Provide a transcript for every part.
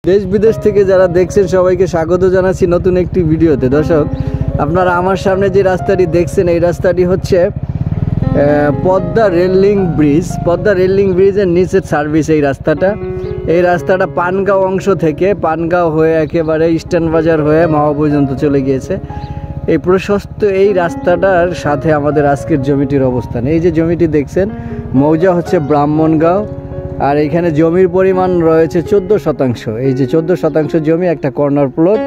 দেশ বিদেশ থেকে যারা দেখছেন সবাইকে স্বাগত জানাচ্ছি নতুন একটি ভিডিওতে। দর্শক, আপনারা আমার সামনে যে রাস্তাটি দেখছেন এই রাস্তাটি হচ্ছে Padma railing bridge. Padma railing ব্রিজের নিচের সার্ভিস এই রাস্তাটা পানগাঁও অংশ থেকে পানগাঁও হয়ে একেবারে ইস্টার্ন বাজার হয়ে মাওয়া পর্যন্ত চলে গিয়েছে। এই প্রশস্ত এই রাস্তাটার সাথে আমাদের আজকের জমিটির অবস্থান। এই যে জমিটি দেখছেন মৌজা হচ্ছে ব্রাহ্মণগাঁও, আর এখানে জমির পরিমাণ রয়েছে 14%। এই যে 14% জমি, একটা কর্নার প্লট।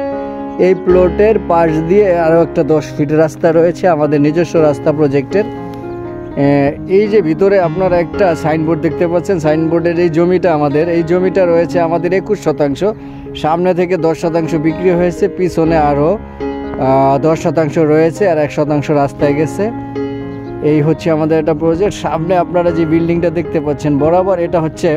এই প্লটের পাশ দিয়ে আরও একটা 10 ফিট রাস্তা রয়েছে, আমাদের নিজস্ব রাস্তা প্রজেক্টের। এই যে ভিতরে আপনারা একটা সাইনবোর্ড দেখতে পাচ্ছেন, সাইনবোর্ডের এই জমিটা রয়েছে আমাদের 21%। সামনে থেকে 10% বিক্রি হয়েছে, পিছনে আরও 10% রয়েছে, আর 1% রাস্তায় গেছে। এই হচ্ছে আমাদের একটা প্রজেক্ট। সামনে আপনারা যে বিল্ডিংটা দেখতে পাচ্ছেন বরাবর, এটা হচ্ছে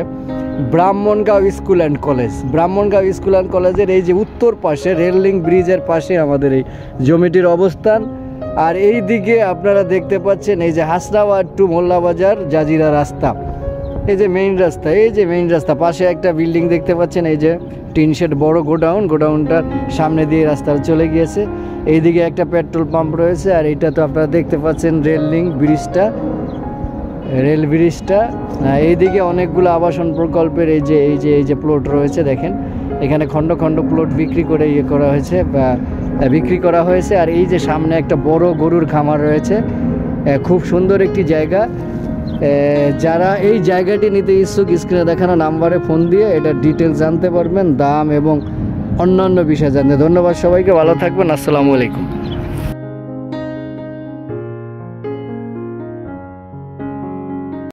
Brahmangaon school and college. Brahmangaon school and কলেজের এই যে উত্তর পাশে রেলিং ব্রিজের পাশে আমাদের এই জমিটির অবস্থান। আর এই দিকে আপনারা দেখতে পাচ্ছেন এই যে হাসনাবাদ টু মোল্লাবাজার জাজিরা রাস্তা, এই যে মেইন রাস্তা পাশে একটা বিল্ডিং দেখতে পাচ্ছেন, এই যে টিন শেড বড় গোডাউনটার সামনে দিয়ে রাস্তা চলে গিয়েছে। এইদিকে একটা পেট্রোল পাম্প রয়েছে, আর এইটা তো আপনারা দেখতে পাচ্ছেন রেল ব্রিজটা। এইদিকে অনেকগুলো আবাসন প্রকল্পের এই যে প্লট রয়েছে দেখেন, এখানে খণ্ড খণ্ড প্লট বিক্রি করা হয়েছে। আর এই যে সামনে একটা বড় গরুর খামার রয়েছে, খুব সুন্দর একটি জায়গা। যারা এই জায়গাটি নিতে ইচ্ছুক স্ক্রিনে দেখানো নাম্বারে ফোন দিয়ে এটা ডিটেলস জানতে পারবেন, দাম এবং অন্যান্য বিষয় জানতে। ধন্যবাদ সবাইকে, ভালো থাকবেন, আসসালামু আলাইকুম।